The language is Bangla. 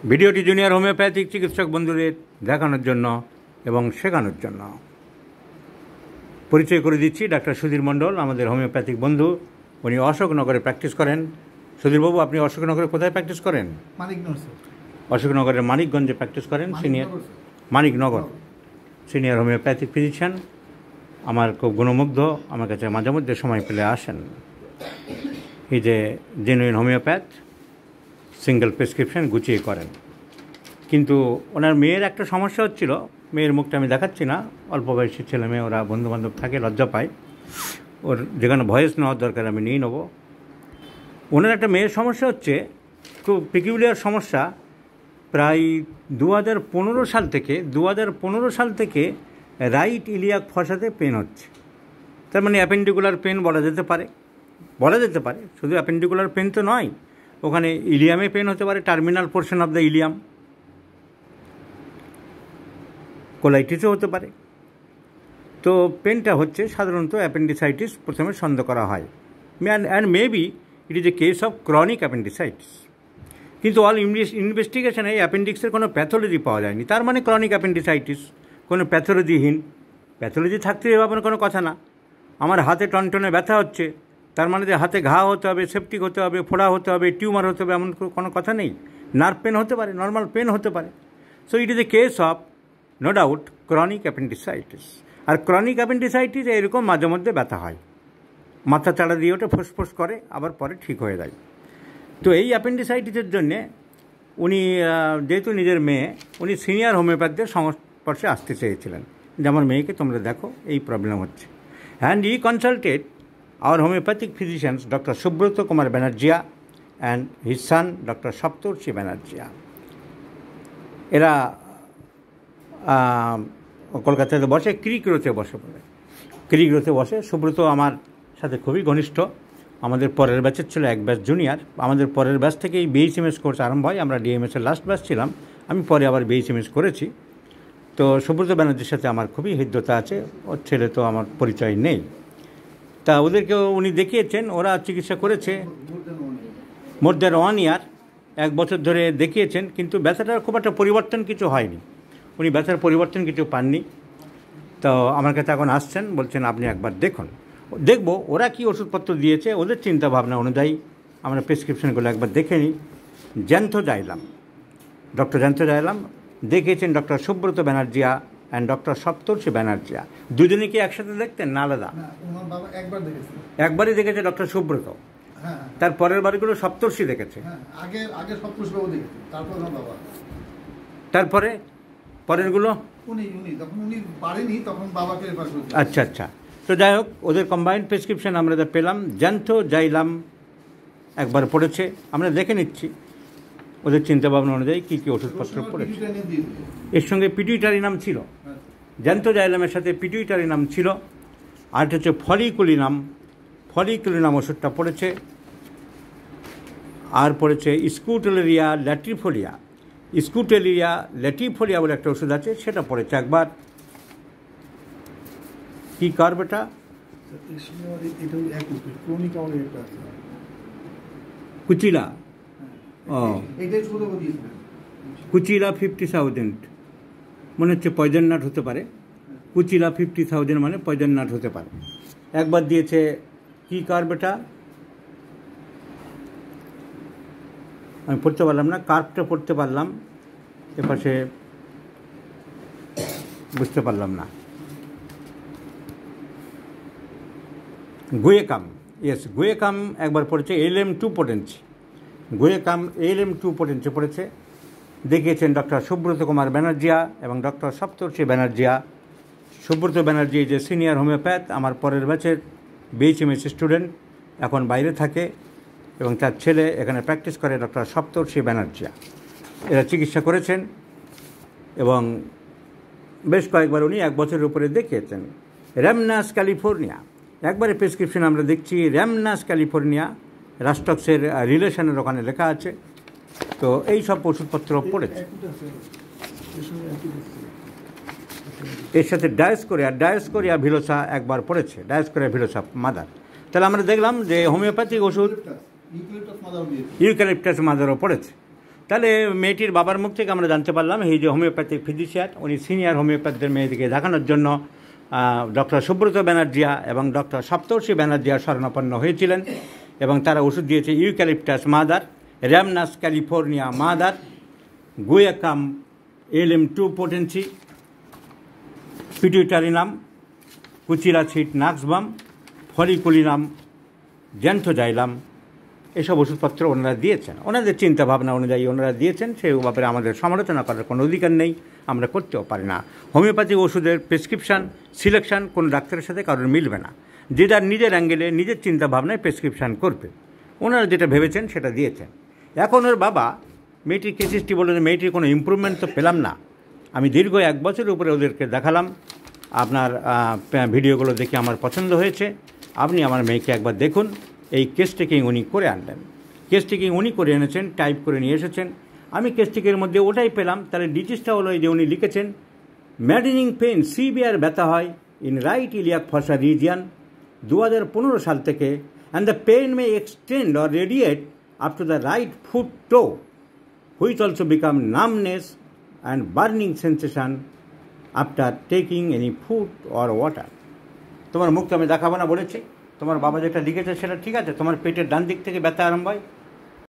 ভিডিওটি জুনিয়র হোমিওপ্যাথিক চিকিৎসক বন্ধুদের দেখানোর জন্য এবং শেখানোর জন্য পরিচয় করে দিচ্ছি। ডাক্তার সুধীর মণ্ডল আমাদের হোমিওপ্যাথিক বন্ধু, উনি অশোকনগরে প্র্যাকটিস করেন। সুধীরবাবু, আপনি অশোকনগরে কোথায় প্র্যাকটিস করেন? অশোকনগরের মানিকগঞ্জে প্র্যাকটিস করেন। Senior Maniknagar senior homeopathic physician. আমার খুব গুণমুগ্ধ, আমার কাছে মাঝে মধ্যে সময় পেলে আসেন। এই যে জেনুইন হোমিওপ্যাথ, সিঙ্গেল প্রেসক্রিপশন গুছিয়ে করেন। কিন্তু ওনার মেয়ের একটা সমস্যা হচ্ছিল, মেয়ের মুখটা আমি দেখাচ্ছি না, অল্প বয়সী ছেলে মেয়ে, ওরা বন্ধুবান্ধব থাকে, লজ্জা পায়, ওর যেখানে ভয়েস নেওয়ার দরকার আমি নিয়ে নেবো। ওনার একটা মেয়ের সমস্যা হচ্ছে, খুব পিকিউলিয়ার সমস্যা। প্রায় 2015 সাল থেকে রাইট ইলিয়াক ফসাতে পেন হচ্ছে। তার মানে অ্যাপেন্ডিকুলার পেন বলা যেতে পারে। শুধু অ্যাপেন্ডিকুলার পেন তো নয়, ওখানে ইলিয়ামে পেন হতে পারে, terminal portion of the ileum, কোলাইটিসও হতে পারে। তো পেনটা হচ্ছে সাধারণত অ্যাপেন্ডিসাইটিস প্রথমে সন্দেহ করা হয়, and maybe it is a case of chronic appendicitis. কিন্তু অল ইনভেস্টিগেশনে এই অ্যাপেন্ডিক্সের কোনো প্যাথোলজি পাওয়া যায়নি। তার মানে ক্রনিক অ্যাপেন্ডিসাইটিস, কোনো প্যাথোলজিহীন। প্যাথোলজি থাকতে এভাবে কোনো কথা না। আমার হাতে টনটনে ব্যথা হচ্ছে, তার মানে যে হাতে ঘা হতে হবে, সেপটিক হতে হবে, ফোড়া হতে হবে, টিউমার হতে হবে, এমন কোনো কথা নেই। নার্ভ পেন হতে পারে, নর্মাল পেন হতে পারে। So it is a case of no doubt chronic appendicitis. আর ক্রনিক অ্যাপেন্ডিসাইটিস এরকম মাঝে মধ্যে ব্যথা হয়, মাথা চাড়া দিয়ে ওটা ফোঁস করে, আবার পরে ঠিক হয়ে যায়। তো এই অ্যাপেন্ডিসাইটিসের জন্যে উনি, যেহেতু নিজের মেয়ে, উনি সিনিয়র হোমিওপ্যাথদের সংস্পর্শে আসতে চেয়েছিলেন যে আমার মেয়েকে তোমরা দেখো, এই প্রবলেম হচ্ছে। And E consulted our homeopathic physicians Dr. Subroto Kumar Banerjee and his son Dr. Saptarshi Banerjee. এরা কলকাতাতে বসে, ক্রিগ্রোতে বসে। সুব্রত আমার সাথে খুবই ঘনিষ্ঠ, আমাদের পরের ব্যাচের ছিল, এক ব্যাচ জুনিয়র। আমাদের পরের ব্যাচ থেকেই BHMS কোর্স আরম্ভ হয়। আমরা DMS-এর লাস্ট ব্যাচ ছিলাম, আমি পরে আবার BHMS করেছি। তো সুব্রত ব্যানার্জির সাথে আমার খুবই হৃদ্যতা আছে, ওর ছেলে তো আমার পরিচয় নেই। তা ওদেরকেও উনি দেখিয়েছেন, ওরা চিকিৎসা করেছে মোর দ্যান 1 ইয়ার, 1 বছর ধরে দেখিয়েছেন, কিন্তু ব্যথাটার খুব একটা পরিবর্তন কিছু হয়নি। উনি ব্যথার পরিবর্তন কিছু পাননি। তো আমার কাছে এখন আসছেন, বলছেন আপনি একবার দেখবো ওরা কি ওষুধপত্র দিয়েছে, ওদের চিন্তা ভাবনা অনুযায়ী আমরা প্রেসক্রিপশনগুলো একবার দেখে নিই। ডক্টর জ্যান্থোজাইলাম দেখিয়েছেন doctor Subrata Banerjee and doctor Saptarshi Banerjee. দুজনে কি একসাথে দেখতেন না আলাদা? একবারই দেখেছে ডক্টর সুব্রত, তার পরের বারগুলো সপ্তর্ষি দেখেছে। তারপরে পরেরগুলো আচ্ছা। তো যাই হোক, ওদের কম্বাইন্ড প্রেসক্রিপশন আমরা যা পেলাম, জ্যান্থোজাইলাম একবার পড়েছে, আমরা দেখে নিচ্ছি ওদের চিন্তাভাবনা অনুযায়ী কী কী ওষুধপত্র পড়েছে। এর সঙ্গে পিটুইটারি নাম ছিল, জ্যান্থোজাইলামের সাথে পিটুইটারি নাম ছিল। আর হচ্ছে ফলিকুলিনাম ওষুধটা পড়েছে। আর পড়েছে স্কুটেলেরিয়া ল্যাটিফোলিয়া বলে একটা ওষুধ আছে, সেটা পড়েছে একবার। কী কার্বেটা? কুচিলা, কুচিলা 50,000 মনে হচ্ছে পয়জন নাট হতে পারে। কুচিলা 50,000 মানে পয়জন নাট হতে পারে। একবার দিয়েছে কি কার্বেটা, আমি পড়তে পারলাম না, কার্বটা পড়তে পারলাম, এপাশে বুঝতে পারলাম না। গুয়েকাম একবার পড়েছে, LM2 পোটেন্সি পড়েছে। দেখিয়েছেন ডক্টর সুব্রত কুমার ব্যানার্জী এবং ডক্টর সপ্তর্ষি ব্যানার্জী। সুব্রত ব্যানার্জী যে সিনিয়র হোমিওপ্যাথ, আমার পরের ব্যাচের BHMS স্টুডেন্ট, এখন বাইরে থাকে, এবং তার ছেলে এখানে প্র্যাকটিস করে, ডক্টর সপ্তর্ষি ব্যানার্জী। এরা চিকিৎসা করেছেন এবং বেশ কয়েকবার উনি 1 বছরের উপরে দেখিয়েছেন। র্যামনাস ক্যালিফোর্নিয়া, একবারে প্রেসক্রিপশন আমরা দেখছি, র্যামনাস ক্যালিফোর্নিয়া, রাস্টক্সের রিলেশনের ওখানে লেখা আছে। তো এই সব ওষুধপত্র পড়েছে। এর সাথে ডায়োস্কোরিয়া ভিলোসা একবার পড়েছে, ডায়োস্কোরিয়া ভিলোসা মাদার। তাহলে আমরা দেখলাম যে হোমিওপ্যাথিক ওষুধ ইউক্যালিপটাস মাদারও পড়েছে। তাহলে মেয়েটির বাবার মুখ থেকে আমরা জানতে পারলাম এই যে হোমিওপ্যাথিক ফিজিশিয়ান, উনি সিনিয়র হোমিওপ্যাথদের মেয়েদিকে দেখানোর জন্য ডক্টর সুব্রত ব্যানার্জিয়া এবং ডক্টর সপ্তর্ষি ব্যানার্জিয়া শরণাপন্ন হয়েছিলেন এবং তারা ওষুধ দিয়েছে eucalyptus mother, rhamnus California mother, guaiacum LM2 potency, pituitarinum, কুচিলাসিড নাক্সবাম, ফলিকুলিনাম, জ্যান্থোজাইলাম, এসব ওষুধপত্র ওনারা দিয়েছেন। ওনাদের চিন্তাভাবনা অনুযায়ী ওনারা দিয়েছেন, সেই ব্যাপারে আমাদের সমালোচনা করার কোনো অধিকার নেই, আমরা করতেও পারি না। হোমিওপ্যাথিক ওষুধের প্রেসক্রিপশান সিলেকশান কোনো ডাক্তারের সাথে কারোর মিলবে না, যে যার নিজের অ্যাঙ্গেলে নিজের চিন্তাভাবনায় প্রেসক্রিপশান করবে। ওনারা যেটা ভেবেছেন সেটা দিয়েছেন। এখন ওর বাবা মেয়েটির কেস হিস্ট্রি বললেন, মেয়েটির কোনো ইম্প্রুভমেন্ট তো পেলাম না। আমি দীর্ঘ 1 বছরের উপরে ওদেরকে দেখালাম, আপনার ভিডিওগুলো দেখে আমার পছন্দ হয়েছে, আপনি আমার মেয়েকে একবার দেখুন। এই কেস টেকিং উনি করে আনলেন, কেস টেকিং উনি করে এনেছেন, টাইপ করে নিয়ে এসেছেন। আমি কেস টেকিংয়ের মধ্যে ওটাই পেলাম। তাহলে ডিজিজটা হলো এই যে উনি লিখেছেন ম্যাডিনিং পেন, সিভিয়ার ব্যথা হয় in right iliac fossa region 2015 সাল থেকে, and the pain may extend or radiate up to the right foot toe, which also become numbness and burning sensation after taking any food or water. তোমার মুখটা আমি দেখাবো না বলেছি, তোমার বাবা যেটা লিখেছে সেটা ঠিক আছে। তোমার পেটের ডান দিক থেকে ব্যথা আরম্ভ হয়,